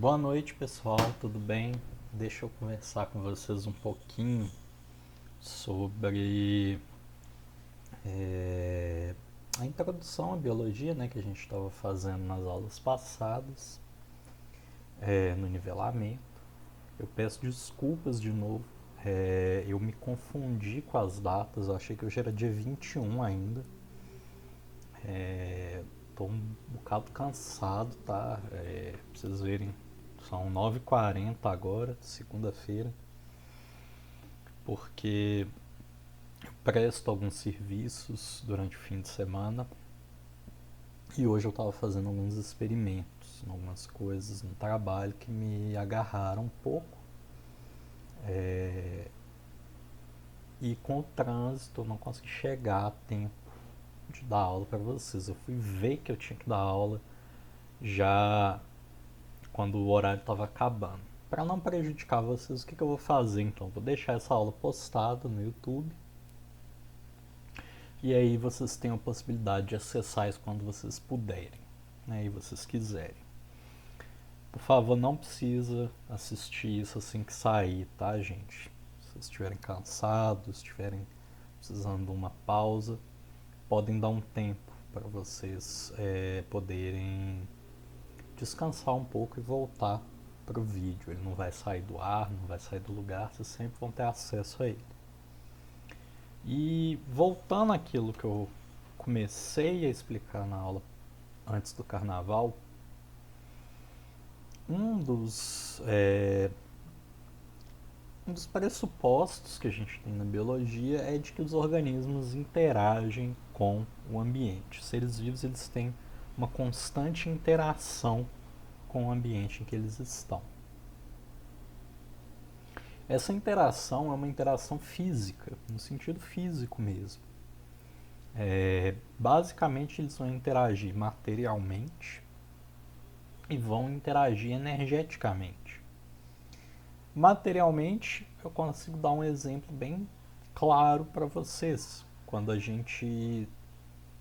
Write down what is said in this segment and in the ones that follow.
Boa noite, pessoal, tudo bem? Deixa eu conversar com vocês um pouquinho sobre é, a introdução à biologia, né, que a gente estava fazendo nas aulas passadas, no nivelamento. Eu peço desculpas de novo, eu me confundi com as datas, eu achei que hoje era dia 21 ainda. Tô um bocado cansado, tá? Pra vocês verem, são 9h40 agora, segunda-feira, porque presto alguns serviços durante o fim de semana e hoje eu estava fazendo alguns experimentos, algumas coisas no trabalho que me agarraram um pouco. É, e com o trânsito eu não consegui chegar a tempo de dar aula para vocês. Eu fui ver que eu tinha que dar aula já quando o horário estava acabando. Para não prejudicar vocês, o que eu vou fazer então? Vou deixar essa aula postada no YouTube e aí vocês têm a possibilidade de acessar isso quando vocês puderem, né, e vocês quiserem. Por favor, não precisa assistir isso assim que sair, tá, gente? Se vocês estiverem cansados, estiverem precisando de uma pausa, podem dar um tempo para vocês poderem descansar um pouco e voltar para o vídeo. Ele não vai sair do ar, não vai sair do lugar, vocês sempre vão ter acesso a ele. E voltando àquilo que eu comecei a explicar na aula antes do carnaval, um dos, é, um dos pressupostos que a gente tem na biologia é de que os organismos interagem com o ambiente. Os seres vivos eles têm uma constante interação com o ambiente em que eles estão. Essa interação é uma interação física, no sentido físico mesmo. Basicamente, eles vão interagir materialmente e vão interagir energeticamente. Materialmente, eu consigo dar um exemplo bem claro para vocês. Quando a gente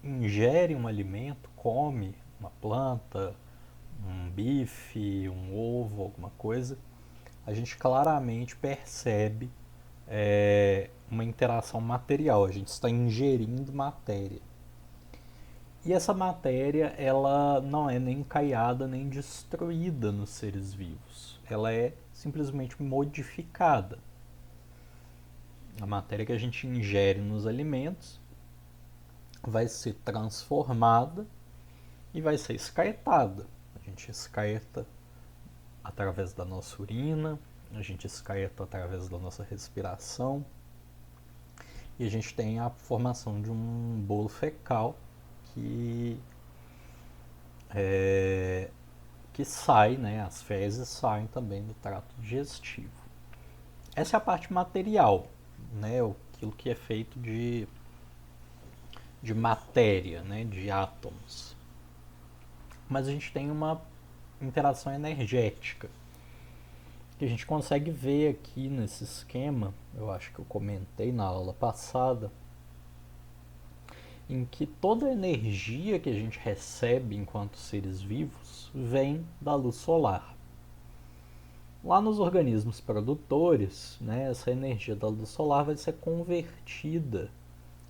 ingere um alimento, come uma planta, um bife, um ovo, alguma coisa, a gente claramente percebe uma interação material. A gente está ingerindo matéria. E essa matéria, ela não é nem caiada nem destruída nos seres vivos. Ela é simplesmente modificada. A matéria que a gente ingere nos alimentos vai ser transformada e vai ser excretada. A gente excreta através da nossa urina, a gente excreta através da nossa respiração e a gente tem a formação de um bolo fecal que é, que sai, né? As fezes saem também do trato digestivo. Essa é a parte material, né? Aquilo que é feito de matéria, né? De átomos. Mas a gente tem uma interação energética que a gente consegue ver aqui nesse esquema. Eu acho que eu comentei na aula passada, em que toda a energia que a gente recebe enquanto seres vivos vem da luz solar. Lá nos organismos produtores, né, essa energia da luz solar vai ser convertida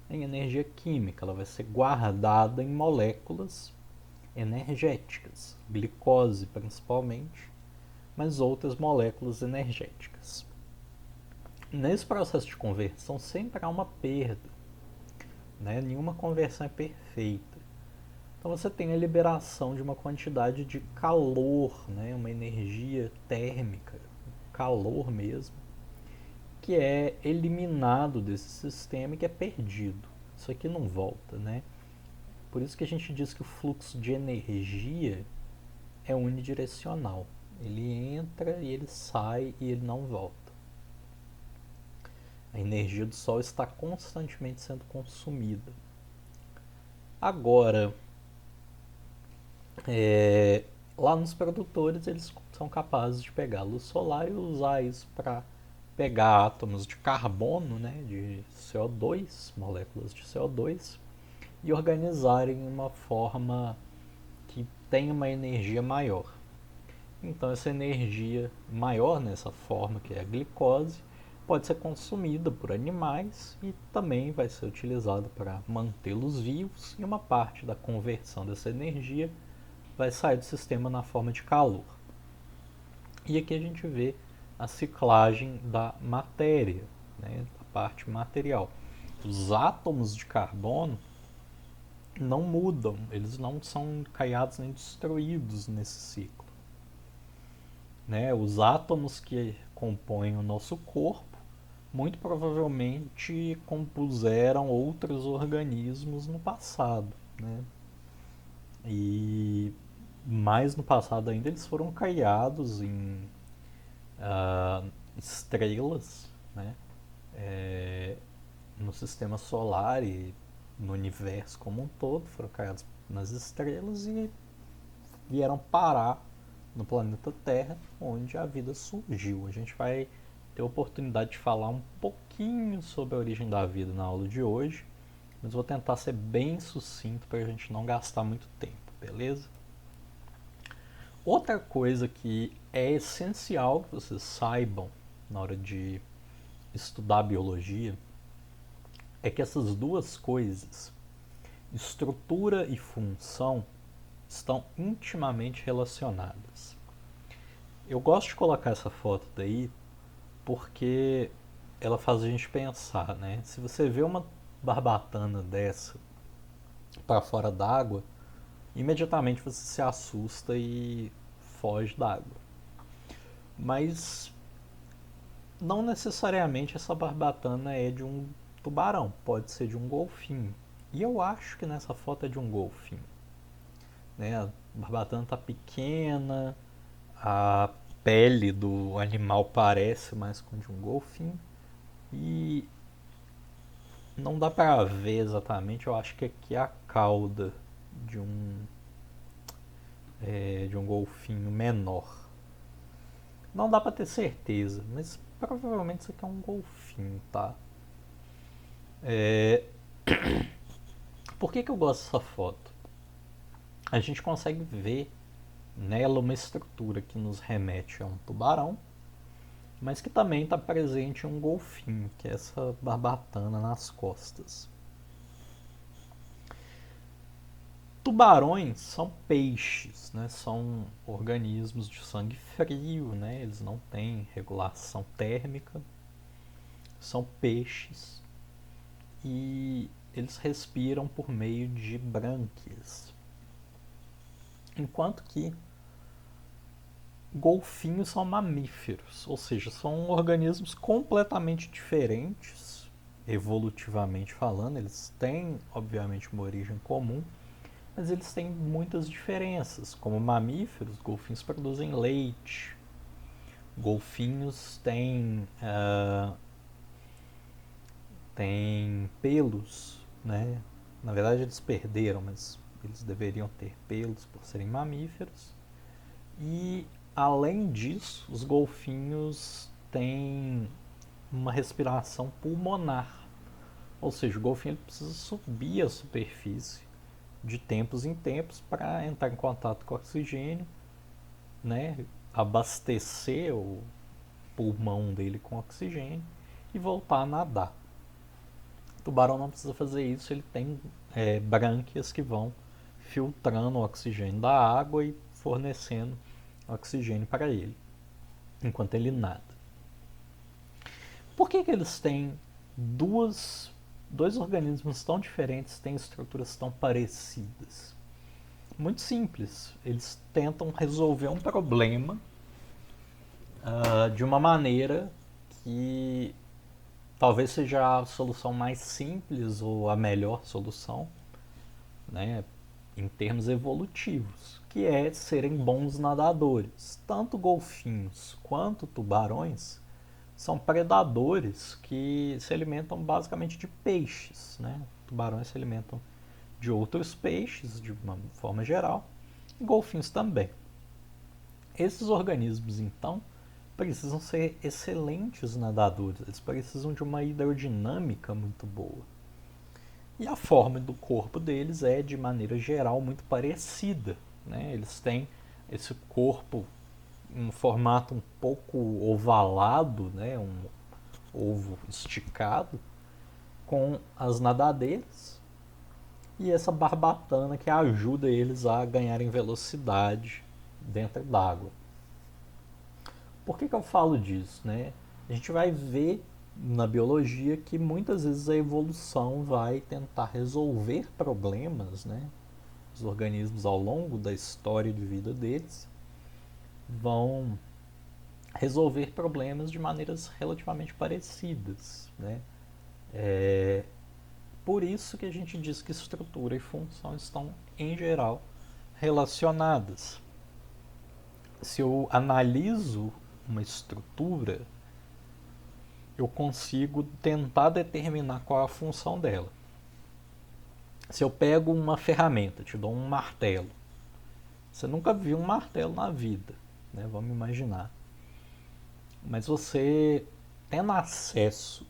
em energia química, ela vai ser guardada em moléculas energéticas, glicose principalmente, mas outras moléculas energéticas. Nesse processo de conversão sempre há uma perda, né? Nenhuma conversão é perfeita. Então você tem a liberação de uma quantidade de calor, né? Uma energia térmica, calor mesmo, que é eliminado desse sistema e que é perdido. Isso aqui não volta, né? Por isso que a gente diz que o fluxo de energia é unidirecional. Ele entra e ele sai e ele não volta. A energia do Sol está constantemente sendo consumida. Agora, lá nos produtores eles são capazes de pegar a luz solar e usar isso para pegar átomos de carbono, né, de CO2, moléculas de CO2, e organizarem em uma forma que tem uma energia maior. Então essa energia maior nessa forma, que é a glicose, pode ser consumida por animais e também vai ser utilizada para mantê-los vivos, e uma parte da conversão dessa energia vai sair do sistema na forma de calor. E aqui a gente vê a ciclagem da matéria, né, a parte material. Os átomos de carbono não mudam, eles não são criados nem destruídos nesse ciclo. Né? Os átomos que compõem o nosso corpo muito provavelmente compuseram outros organismos no passado. Né? E mais no passado ainda eles foram criados em estrelas, né? É, no sistema solar e no universo como um todo, foram criados nas estrelas e vieram parar no planeta Terra, onde a vida surgiu. A gente vai ter a oportunidade de falar um pouquinho sobre a origem da vida na aula de hoje, mas vou tentar ser bem sucinto para a gente não gastar muito tempo, beleza? Outra coisa que é essencial que vocês saibam na hora de estudar biologia é que essas duas coisas, estrutura e função, estão intimamente relacionadas. Eu gosto de colocar essa foto daí porque ela faz a gente pensar, né? Se você vê uma barbatana dessa para fora d'água, imediatamente você se assusta e foge d'água. Mas não necessariamente essa barbatana é de um tubarão, pode ser de um golfinho. E eu acho que nessa foto é de um golfinho. Né? A barbatana está pequena, a pele do animal parece mais com de um golfinho e não dá para ver exatamente. Eu acho que aqui é a cauda de de um golfinho menor. Não dá para ter certeza, mas provavelmente isso aqui é um golfinho, tá? É... Por que eu gosto dessa foto? A gente consegue ver nela uma estrutura que nos remete a um tubarão, mas que também está presente em um golfinho, que é essa barbatana nas costas. Tubarões são peixes, né? São organismos de sangue frio, né? Eles não têm regulação térmica, são peixes e eles respiram por meio de brânquias. Enquanto que golfinhos são mamíferos, ou seja, são organismos completamente diferentes, evolutivamente falando. Eles têm, obviamente, uma origem comum, mas eles têm muitas diferenças. Como mamíferos, golfinhos produzem leite, golfinhos têm pelos, né? Na verdade, eles perderam, mas eles deveriam ter pelos por serem mamíferos. E além disso, os golfinhos têm uma respiração pulmonar. Ou seja, o golfinho ele precisa subir a superfície de tempos em tempos para entrar em contato com o oxigênio, né? Abastecer o pulmão dele com oxigênio e voltar a nadar. O tubarão não precisa fazer isso, ele tem brânquias que vão filtrando o oxigênio da água e fornecendo oxigênio para ele, enquanto ele nada. Por que eles têm dois organismos tão diferentes, têm estruturas tão parecidas? Muito simples, eles tentam resolver um problema de uma maneira que talvez seja a solução mais simples ou a melhor solução, né, em termos evolutivos, que é serem bons nadadores. Tanto golfinhos quanto tubarões são predadores que se alimentam basicamente de peixes. Né? Tubarões se alimentam de outros peixes, de uma forma geral, e golfinhos também. Esses organismos, então, precisam ser excelentes nadadores, eles precisam de uma hidrodinâmica muito boa. E a forma do corpo deles é, de maneira geral, muito parecida. Né? Eles têm esse corpo um formato um pouco ovalado, né, um ovo esticado, com as nadadeiras e essa barbatana que ajuda eles a ganharem velocidade dentro d'água. Por que eu falo disso, né? A gente vai ver na biologia que muitas vezes a evolução vai tentar resolver problemas, né? Os organismos ao longo da história de vida deles vão resolver problemas de maneiras relativamente parecidas, né? Por isso que a gente diz que estrutura e função estão, em geral, relacionadas. Se eu analiso uma estrutura, eu consigo tentar determinar qual é a função dela. Se eu pego uma ferramenta, te dou um martelo, você nunca viu um martelo na vida, né? Vamos imaginar. Mas você tendo acesso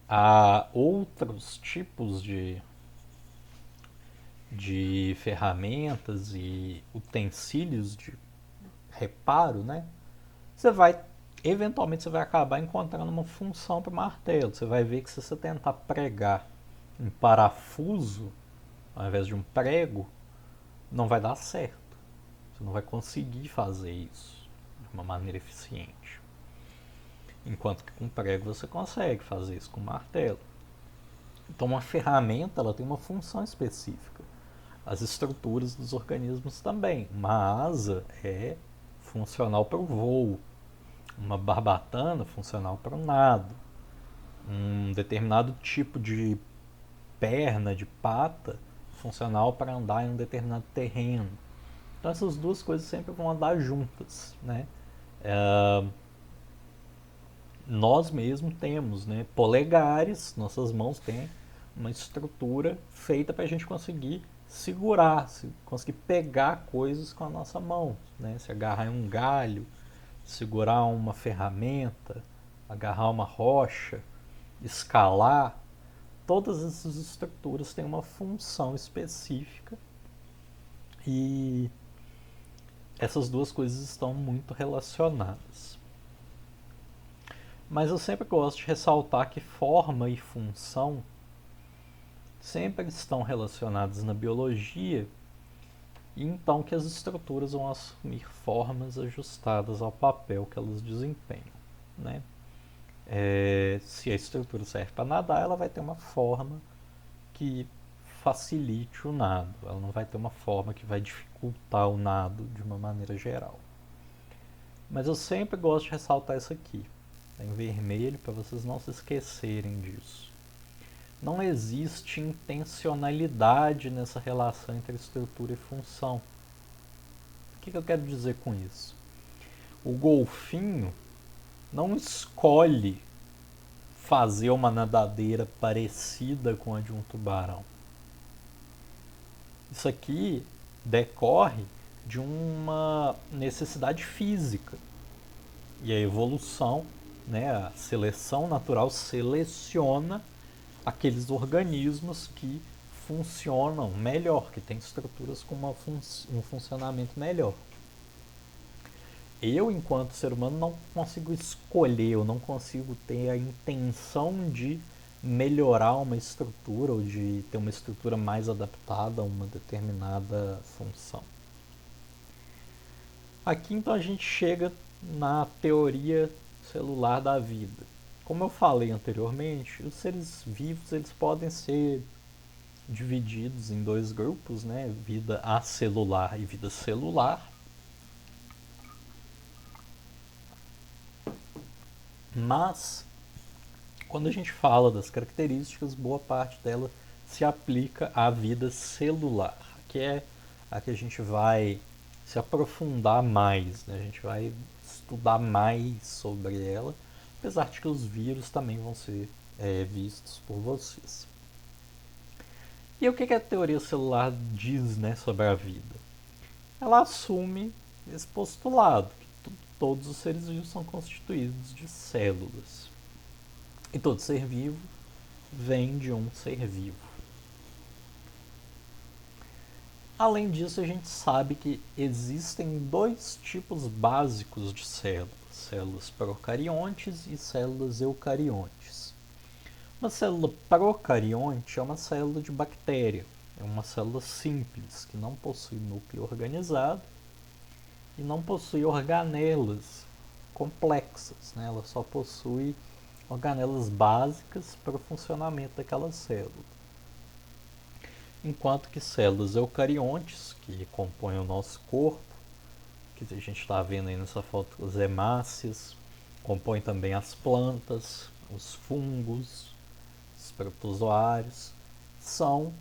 a outros tipos de ferramentas e utensílios de reparo, né? Você vai, eventualmente, você vai acabar encontrando uma função para o martelo. Você vai ver que se você tentar pregar um parafuso ao invés de um prego, não vai dar certo. Você não vai conseguir fazer isso de uma maneira eficiente. Enquanto que com prego você consegue fazer isso com martelo. Então uma ferramenta ela tem uma função específica. As estruturas dos organismos também. Uma asa é funcional para o voo, uma barbatana funcional para o nado, um determinado tipo de perna, de pata, funcional para andar em um determinado terreno. Então essas duas coisas sempre vão andar juntas, né? Nós mesmos temos, né, polegares, nossas mãos têm uma estrutura feita para a gente conseguir segurar, conseguir pegar coisas com a nossa mão, né? Se agarrar em um galho, segurar uma ferramenta, agarrar uma rocha, escalar, todas essas estruturas têm uma função específica e essas duas coisas estão muito relacionadas. Mas eu sempre gosto de ressaltar que forma e função sempre estão relacionadas na biologia e então que as estruturas vão assumir formas ajustadas ao papel que elas desempenham, né? Se a estrutura serve para nadar, ela vai ter uma forma que facilite o nado, ela não vai ter uma forma que vai dificultar o nado de uma maneira geral. Mas eu sempre gosto de ressaltar isso aqui, em vermelho, para vocês não se esquecerem disso. Não existe intencionalidade nessa relação entre estrutura e função. O que eu quero dizer com isso? O golfinho não escolhe fazer uma nadadeira parecida com a de um tubarão. Isso aqui decorre de uma necessidade física. E a evolução, né, a seleção natural seleciona aqueles organismos que funcionam melhor, que têm estruturas com um funcionamento melhor. Eu, enquanto ser humano, não consigo escolher, eu não consigo ter a intenção de melhorar uma estrutura ou de ter uma estrutura mais adaptada a uma determinada função. Aqui então a gente chega na teoria celular da vida. Como eu falei anteriormente, os seres vivos eles podem ser divididos em dois grupos, né? Vida acelular e vida celular. Mas, quando a gente fala das características, boa parte dela se aplica à vida celular, que é a que a gente vai se aprofundar mais, né? A gente vai estudar mais sobre ela, apesar de que os vírus também vão ser vistos por vocês. E o que a teoria celular diz, né, sobre a vida? Ela assume esse postulado, que todos os seres vivos são constituídos de células. E todo ser vivo vem de um ser vivo. Além disso, a gente sabe que existem dois tipos básicos de células: células procariontes e células eucariontes. Uma célula procarionte é uma célula de bactéria, é uma célula simples que não possui núcleo organizado e não possui organelas complexas, né? Ela só possui organelas básicas para o funcionamento daquela célula. Enquanto que células eucariontes, que compõem o nosso corpo, que a gente está vendo aí nessa foto, as hemácias, compõem também as plantas, os fungos, os protozoários, são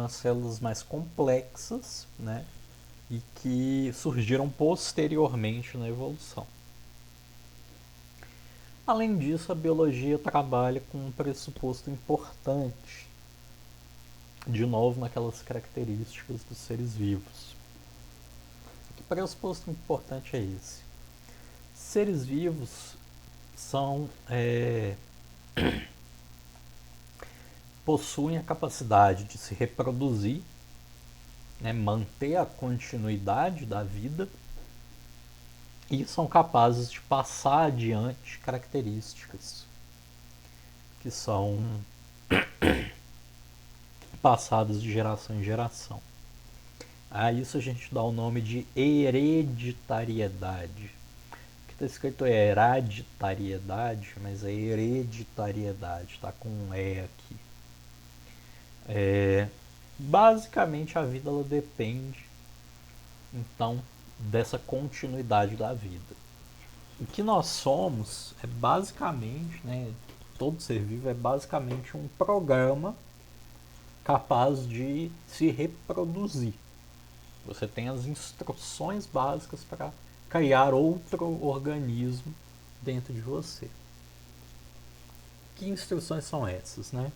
células mais complexas, né, e que surgiram posteriormente na evolução. Além disso, a biologia trabalha com um pressuposto importante, de novo naquelas características dos seres vivos. Que pressuposto importante é esse? Seres vivos são possuem a capacidade de se reproduzir, né, manter a continuidade da vida e são capazes de passar adiante características que são passadas de geração em geração. A isso a gente dá o nome de hereditariedade. O que está escrito é hereditariedade, mas é hereditariedade, está com um E aqui. Basicamente a vida ela depende, então, dessa continuidade da vida. O que nós somos é basicamente, né, todo ser vivo é basicamente um programa capaz de se reproduzir. Você tem as instruções básicas para criar outro organismo dentro de você. Que instruções são essas, né?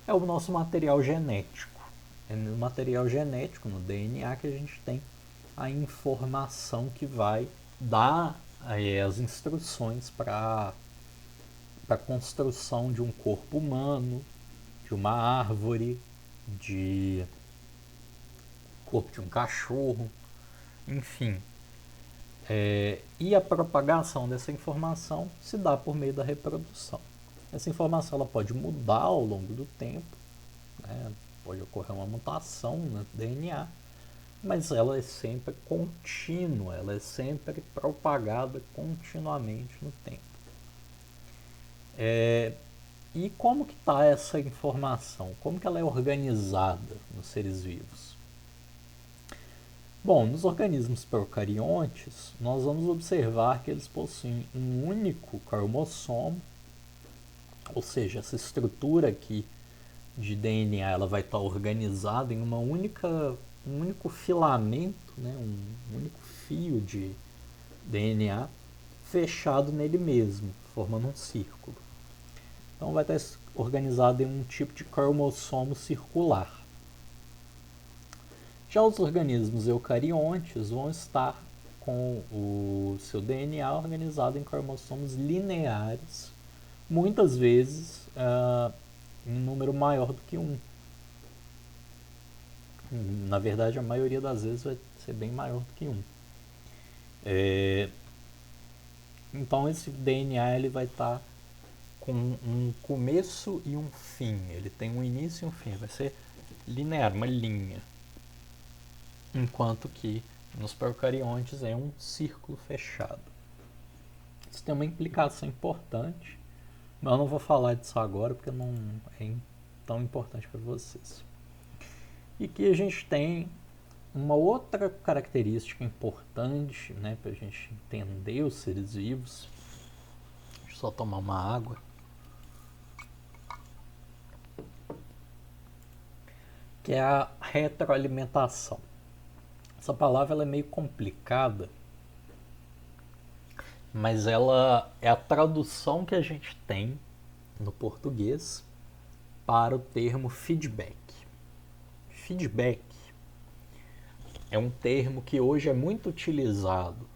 É o nosso material genético. É no material genético, no DNA, que a gente tem a informação que vai dar as instruções para a construção de um corpo humano, de uma árvore, de corpo de um cachorro, enfim. E a propagação dessa informação se dá por meio da reprodução. Essa informação ela pode mudar ao longo do tempo, né? Pode ocorrer uma mutação no DNA, mas ela é sempre contínua, ela é sempre propagada continuamente no tempo. E como que está essa informação? Como que ela é organizada nos seres vivos? Bom, nos organismos procariontes, nós vamos observar que eles possuem um único cromossomo, ou seja, essa estrutura aqui de DNA ela vai estar organizada em um único filamento, né, um único fio de DNA fechado nele mesmo, formando um círculo. Então vai estar organizado em um tipo de cromossomo circular. Já os organismos eucariontes vão estar com o seu DNA organizado em cromossomos lineares, muitas vezes em um número maior do que um. Na verdade, a maioria das vezes vai ser bem maior do que um. Então esse DNA ele vai estar com um começo e um fim. Ele tem um início e um fim. Vai ser linear, uma linha. Enquanto que nos procariontes é um círculo fechado. Isso tem uma implicação importante, mas eu não vou falar disso agora porque não é tão importante para vocês. E que a gente tem uma outra característica importante, né, para a gente entender os seres vivos. Deixa eu só tomar uma água. Que é a retroalimentação. Essa palavra ela é meio complicada, mas ela é a tradução que a gente tem no português para o termo feedback. Feedback é um termo que hoje é muito utilizado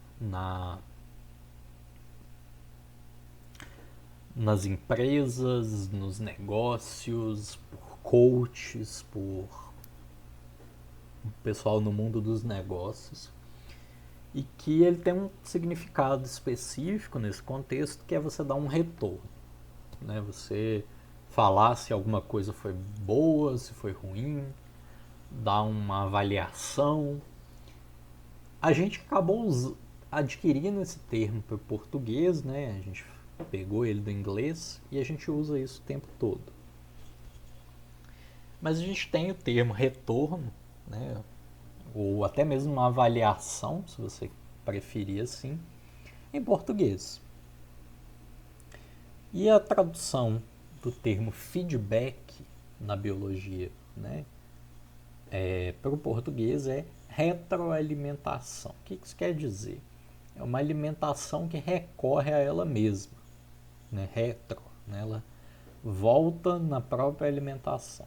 nas empresas, nos negócios, por coaches, por o pessoal no mundo dos negócios, e que ele tem um significado específico nesse contexto, que é você dar um retorno, né? Você falar se alguma coisa foi boa, se foi ruim, dar uma avaliação. A gente acabou adquirindo esse termo para o português, né? A gente pegou ele do inglês e a gente usa isso o tempo todo. Mas a gente tem o termo retorno, né? Ou até mesmo uma avaliação, se você preferir assim, em português. E a tradução do termo feedback na biologia, né, para o português é retroalimentação. O que isso quer dizer? É uma alimentação que recorre a ela mesma, né, retro, né, ela volta na própria alimentação.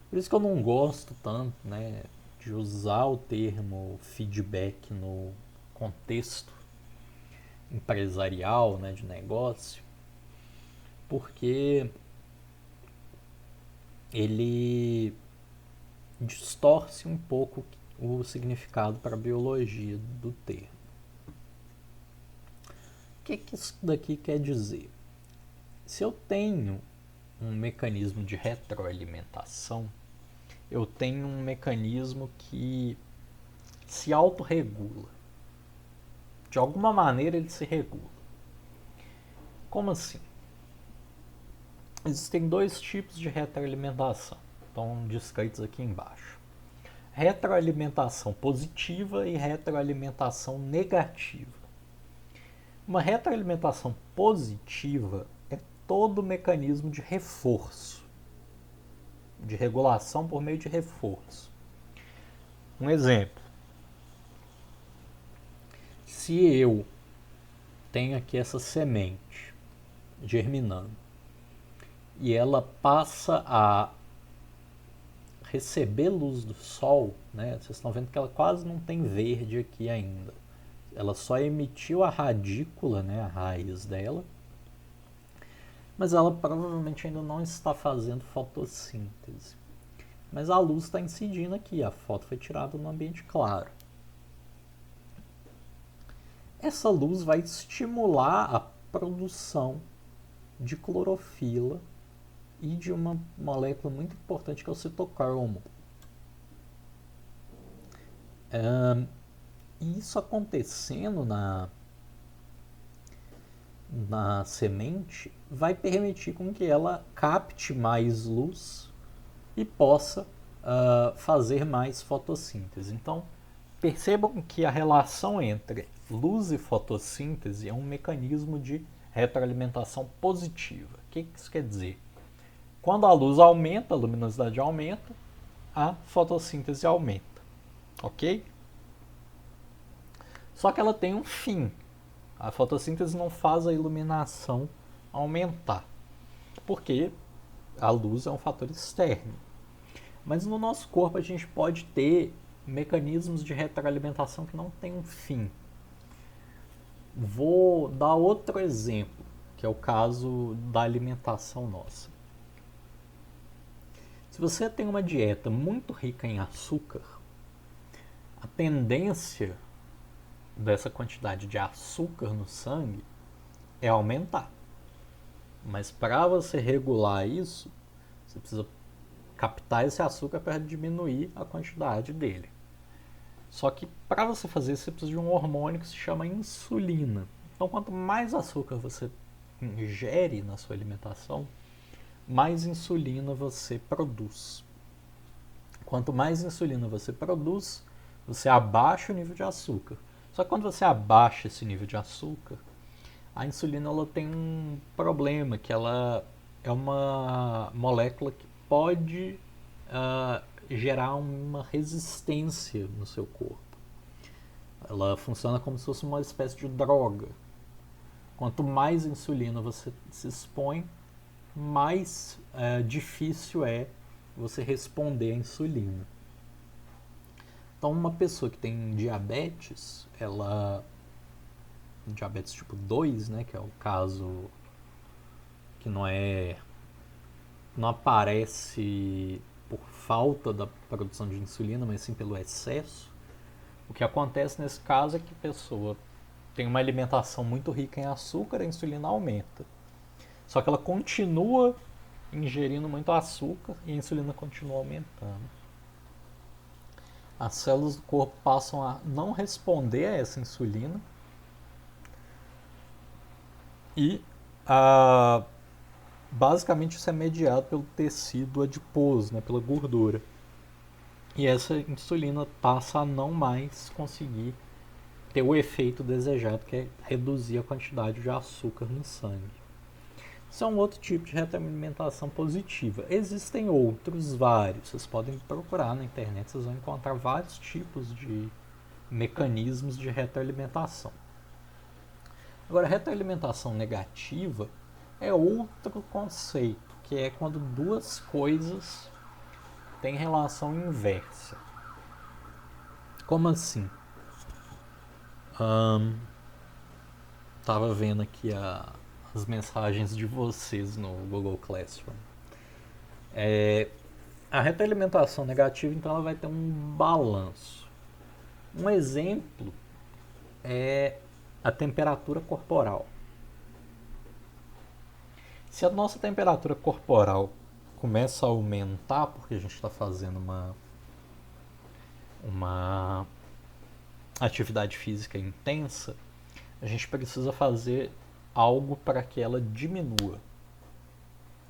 Por isso que eu não gosto tanto, né, de usar o termo feedback no contexto empresarial, né, de negócio, porque ele distorce um pouco o significado para a biologia do termo. O que isso daqui quer dizer? Se eu tenho um mecanismo de retroalimentação, eu tenho um mecanismo que se autorregula. De alguma maneira ele se regula. Como assim? Existem dois tipos de retroalimentação, estão descritos aqui embaixo. Retroalimentação positiva e retroalimentação negativa. Uma retroalimentação positiva é todo mecanismo de reforço, de regulação por meio de reforço. Um exemplo. Se eu tenho aqui essa semente germinando e ela passa a receber luz do sol, né? Vocês estão vendo que ela quase não tem verde aqui ainda. Ela só emitiu a radícula, né, a raiz dela, mas ela provavelmente ainda não está fazendo fotossíntese. Mas a luz está incidindo aqui, a foto foi tirada no ambiente claro. Essa luz vai estimular a produção de clorofila e de uma molécula muito importante que é o citocromo. E isso acontecendo na semente vai permitir com que ela capte mais luz e possa fazer mais fotossíntese. Então, percebam que a relação entre luz e fotossíntese é um mecanismo de retroalimentação positiva. O que isso quer dizer? Quando a luz aumenta, a luminosidade aumenta, a fotossíntese aumenta, ok? Só que ela tem um fim. A fotossíntese não faz a iluminação aumentar, porque a luz é um fator externo. Mas no nosso corpo a gente pode ter mecanismos de retroalimentação que não têm um fim. Vou dar outro exemplo, que é o caso da alimentação nossa. Se você tem uma dieta muito rica em açúcar, a tendência dessa quantidade de açúcar no sangue é aumentar. Mas para você regular isso, você precisa captar esse açúcar para diminuir a quantidade dele. Só que para você fazer isso, você precisa de um hormônio que se chama insulina. Então, quanto mais açúcar você ingere na sua alimentação, mais insulina você produz. Quanto mais insulina você produz, você abaixa o nível de açúcar. Só que quando você abaixa esse nível de açúcar, a insulina ela tem um problema, que ela é uma molécula que pode gerar uma resistência no seu corpo. Ela funciona como se fosse uma espécie de droga. Quanto mais insulina você se expõe, mais difícil é você responder à insulina. Então, uma pessoa que tem diabetes, diabetes tipo 2, né, que é o caso que não aparece por falta da produção de insulina, mas sim pelo excesso. O que acontece nesse caso é que a pessoa tem uma alimentação muito rica em açúcar, a insulina aumenta. Só que ela continua ingerindo muito açúcar e a insulina continua aumentando. As células do corpo passam a não responder a essa insulina e basicamente isso é mediado pelo tecido adiposo, né, pela gordura. E essa insulina passa a não mais conseguir ter o efeito desejado, que é reduzir a quantidade de açúcar no sangue. Isso é um outro tipo de retroalimentação positiva. Existem outros, vários. Vocês podem procurar na internet, vocês vão encontrar vários tipos de mecanismos de retroalimentação. Agora, retroalimentação negativa é outro conceito, que é quando duas coisas têm relação inversa. Como assim? Tava vendo aqui as mensagens de vocês no Google Classroom. A retroalimentação negativa, então, ela vai ter um balanço. Um exemplo é a temperatura corporal. Se a nossa temperatura corporal começa a aumentar porque a gente está fazendo uma atividade física intensa, a gente precisa fazer algo para que ela diminua.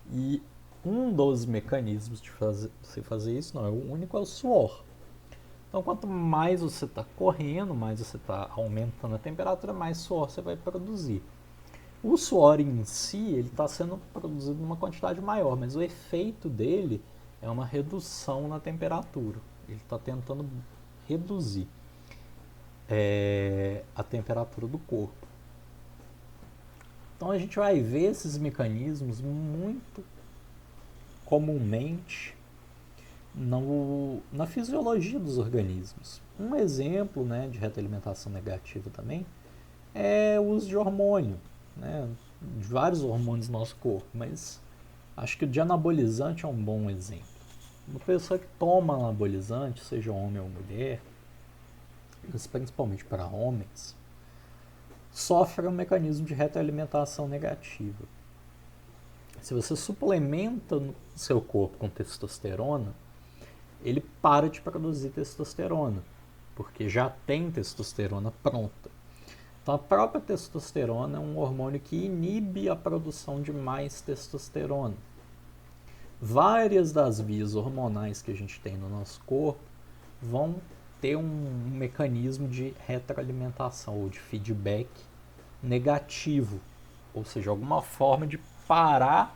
E um dos mecanismos de você fazer isso, não é o único, é o suor. Então, quanto mais você está correndo, mais você está aumentando a temperatura, mais suor você vai produzir. O suor em si, ele está sendo produzido numa quantidade maior, mas o efeito dele é uma redução na temperatura. Ele está tentando reduzir a temperatura do corpo. Então a gente vai ver esses mecanismos muito comumente na fisiologia dos organismos. Um exemplo, né, de retroalimentação negativa também é o uso de hormônio, né, de vários hormônios no nosso corpo, mas acho que o de anabolizante é um bom exemplo. Uma pessoa que toma anabolizante, seja homem ou mulher, mas principalmente para homens, sofre um mecanismo de retroalimentação negativa. Se você suplementa o seu corpo com testosterona, ele para de produzir testosterona, porque já tem testosterona pronta. Então a própria testosterona é um hormônio que inibe a produção de mais testosterona. Várias das vias hormonais que a gente tem no nosso corpo vão ter um mecanismo de retroalimentação ou de feedback negativo, ou seja, alguma forma de parar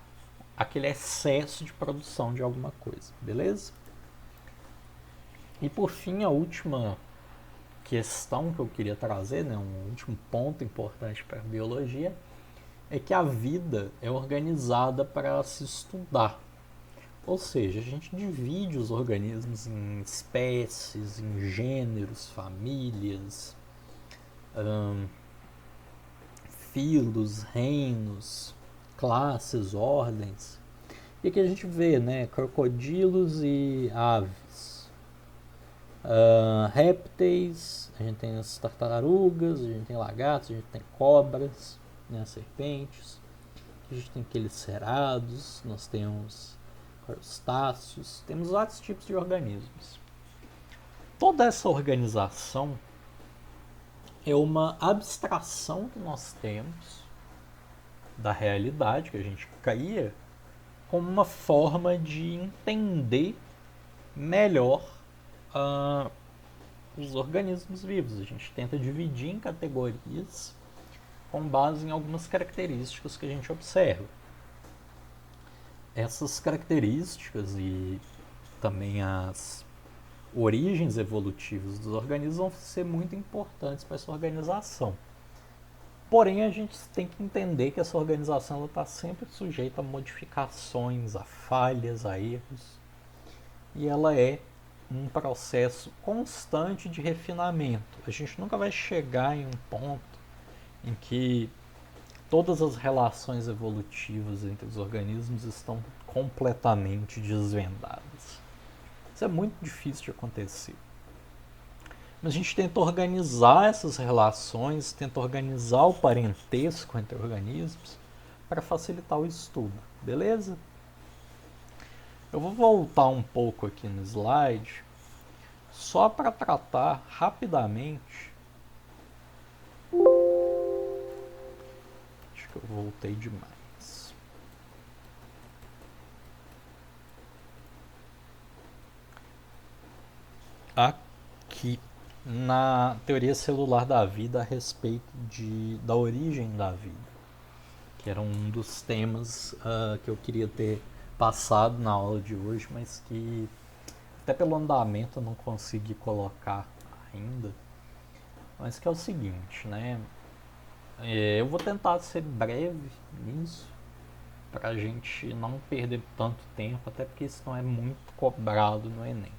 aquele excesso de produção de alguma coisa, beleza? E por fim, a última questão que eu queria trazer, né, um último ponto importante para a biologia, é que a vida é organizada para se estudar. Ou seja, a gente divide os organismos em espécies, em gêneros, famílias, filos, reinos, classes, ordens. E aqui a gente vê, né, crocodilos e aves, répteis, a gente tem as tartarugas, a gente tem lagartos, a gente tem cobras, né, serpentes, a gente tem aqueles cerados, nós temos crustáceos, temos vários tipos de organismos. Toda essa organização é uma abstração que nós temos da realidade, que a gente cria, como uma forma de entender melhor os organismos vivos. A gente tenta dividir em categorias com base em algumas características que a gente observa. Essas características e também as origens evolutivas dos organismos vão ser muito importantes para essa organização. Porém, a gente tem que entender que essa organização está sempre sujeita a modificações, a falhas, a erros. E ela é um processo constante de refinamento. A gente nunca vai chegar em um ponto em que todas as relações evolutivas entre os organismos estão completamente desvendadas. Isso é muito difícil de acontecer. Mas a gente tenta organizar essas relações, tenta organizar o parentesco entre organismos para facilitar o estudo, beleza? Eu vou voltar um pouco aqui no slide, só para tratar rapidamente. Acho que eu voltei demais. Aqui, na teoria celular da vida a respeito da origem da vida, que era um dos temas que eu queria ter passado na aula de hoje, mas que até pelo andamento eu não consegui colocar ainda. Mas que é o seguinte, né? Eu vou tentar ser breve nisso, para a gente não perder tanto tempo, até porque isso não é muito cobrado no Enem.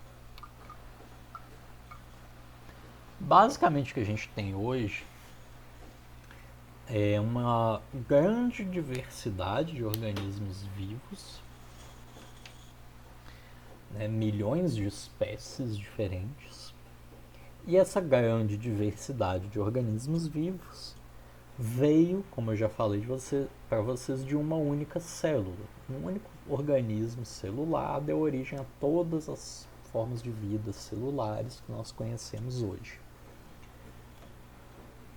Basicamente o que a gente tem hoje é uma grande diversidade de organismos vivos, né, milhões de espécies diferentes, e essa grande diversidade de organismos vivos veio, como eu já falei para vocês, de uma única célula. Um único organismo celular deu origem a todas as formas de vida celulares que nós conhecemos hoje.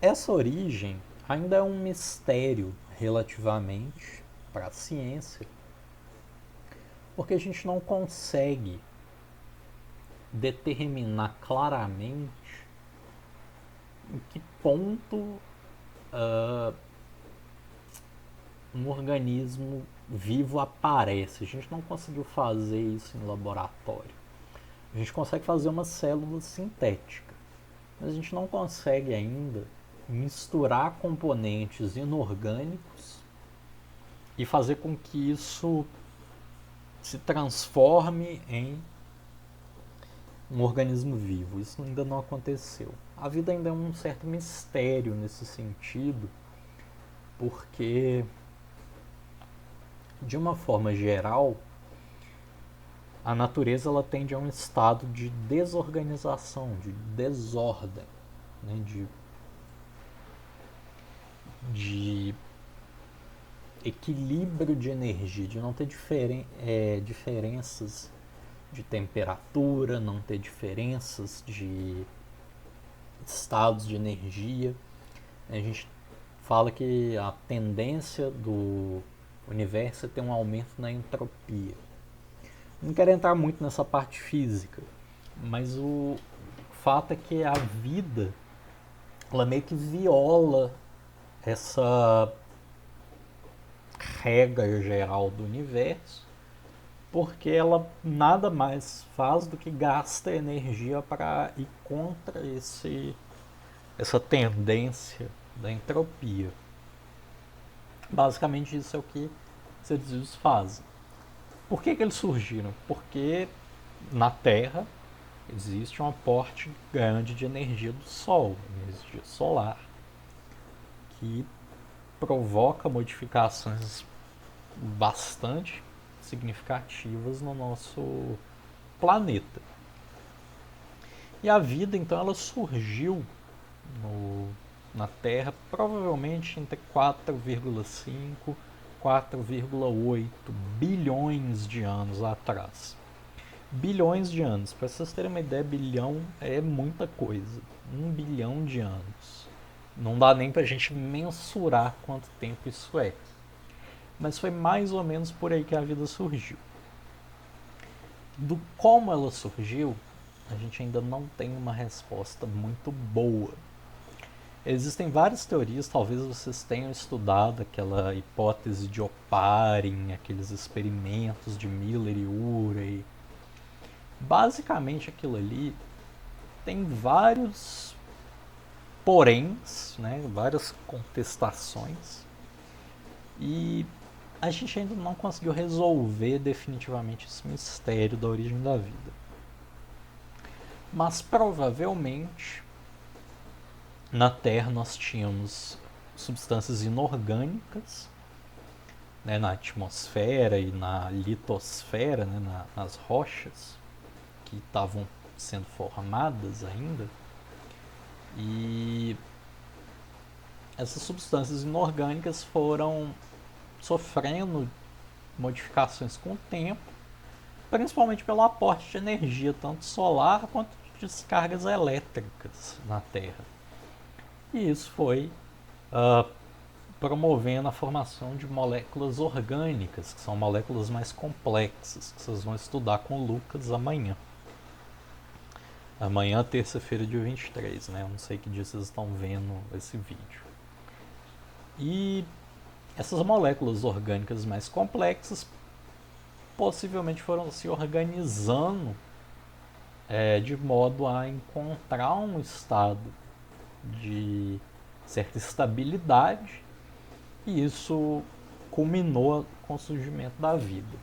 Essa origem ainda é um mistério relativamente para a ciência, porque a gente não consegue determinar claramente em que ponto um organismo vivo aparece. A gente não conseguiu fazer isso em laboratório. A gente consegue fazer uma célula sintética, mas a gente não consegue ainda misturar componentes inorgânicos e fazer com que isso se transforme em um organismo vivo. Isso ainda não aconteceu. A vida ainda é um certo mistério nesse sentido, porque, de uma forma geral, a natureza ela tende a um estado de desorganização, de desordem, né? de equilíbrio de energia, de não ter diferenças de temperatura, não ter diferenças de estados de energia. A gente fala que a tendência do universo é ter um aumento na entropia. Não quero entrar muito nessa parte física, mas o fato é que a vida ela meio que viola essa regra geral do universo, porque ela nada mais faz do que gasta energia para ir contra essa tendência da entropia. Basicamente isso é o que seres vivos fazem. Por que eles surgiram? Porque na Terra existe um aporte grande de energia do Sol, energia solar, que provoca modificações bastante significativas no nosso planeta. E a vida, então, ela surgiu na Terra provavelmente entre 4,5 e 4,8 bilhões de anos atrás. Bilhões de anos, para vocês terem uma ideia, bilhão é muita coisa. 1 bilhão de anos. Não dá nem para a gente mensurar quanto tempo isso é. Mas foi mais ou menos por aí que a vida surgiu. Do como ela surgiu, a gente ainda não tem uma resposta muito boa. Existem várias teorias, talvez vocês tenham estudado aquela hipótese de Oparin, aqueles experimentos de Miller e Urey. Basicamente aquilo ali tem vários poréns, né, várias contestações, e a gente ainda não conseguiu resolver definitivamente esse mistério da origem da vida. Mas provavelmente na Terra nós tínhamos substâncias inorgânicas, né, na atmosfera e na litosfera, né, nas rochas, que estavam sendo formadas ainda, e essas substâncias inorgânicas foram sofrendo modificações com o tempo, principalmente pelo aporte de energia, tanto solar quanto de descargas elétricas na Terra. E isso foi promovendo a formação de moléculas orgânicas, que são moléculas mais complexas, que vocês vão estudar com o Lucas amanhã. Amanhã, terça-feira, dia 23, né? Eu não sei que dia vocês estão vendo esse vídeo. E essas moléculas orgânicas mais complexas possivelmente foram se organizando de modo a encontrar um estado de certa estabilidade, e isso culminou com o surgimento da vida.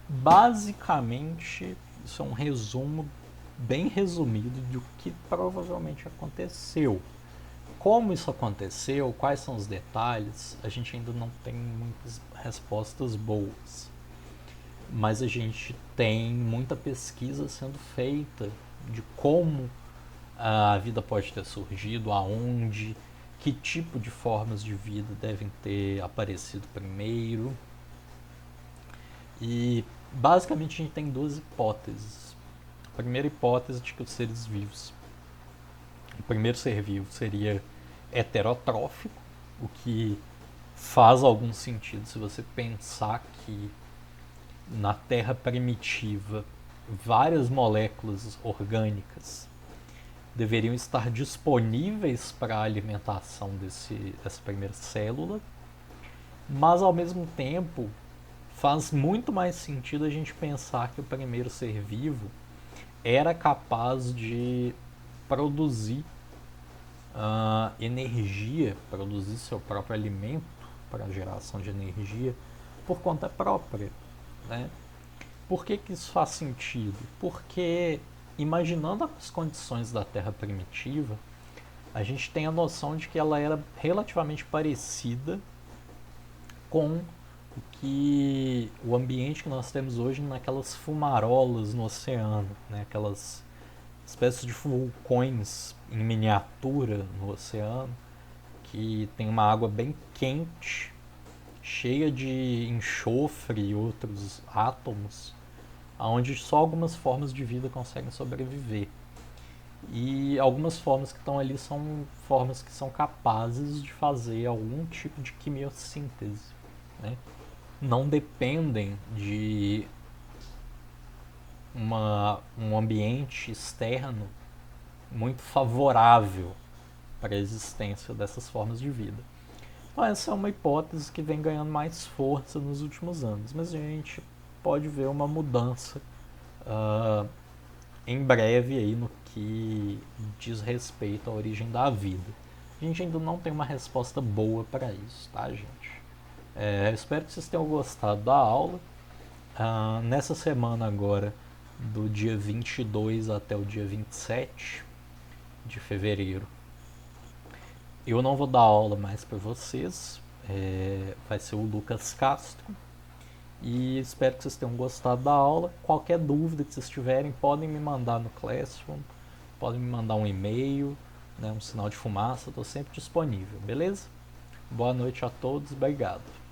Basicamente, isso é um resumo bem resumido do que provavelmente aconteceu. Como isso aconteceu, quais são os detalhes, a gente ainda não tem muitas respostas boas. Mas a gente tem muita pesquisa sendo feita de como a vida pode ter surgido, aonde, que tipo de formas de vida devem ter aparecido primeiro. E basicamente a gente tem duas hipóteses. A primeira hipótese de que os seres vivos, o primeiro ser vivo seria heterotrófico, o que faz algum sentido se você pensar que na Terra primitiva várias moléculas orgânicas deveriam estar disponíveis para a alimentação dessa primeira célula, mas ao mesmo tempo faz muito mais sentido a gente pensar que o primeiro ser vivo era capaz de produzir energia, produzir seu próprio alimento para a geração de energia por conta própria, né? Por que isso faz sentido? Porque, imaginando as condições da Terra primitiva, a gente tem a noção de que ela era relativamente parecida com o ambiente que nós temos hoje naquelas fumarolas no oceano, né? Aquelas espécies de vulcões em miniatura no oceano, que tem uma água bem quente, cheia de enxofre e outros átomos, onde só algumas formas de vida conseguem sobreviver. E algumas formas que estão ali são formas que são capazes de fazer algum tipo de quimiossíntese, né? Não dependem de um ambiente externo muito favorável para a existência dessas formas de vida. Então essa é uma hipótese que vem ganhando mais força nos últimos anos, mas a gente pode ver uma mudança em breve aí no que diz respeito à origem da vida. A gente ainda não tem uma resposta boa para isso, tá, gente? Espero que vocês tenham gostado da aula. Nessa semana agora, do dia 22 até o dia 27 de fevereiro, eu não vou dar aula mais para vocês, vai ser o Lucas Castro, e espero que vocês tenham gostado da aula. Qualquer dúvida que vocês tiverem, podem me mandar no Classroom, podem me mandar um e-mail, né, um sinal de fumaça, estou sempre disponível, beleza? Boa noite a todos, obrigado.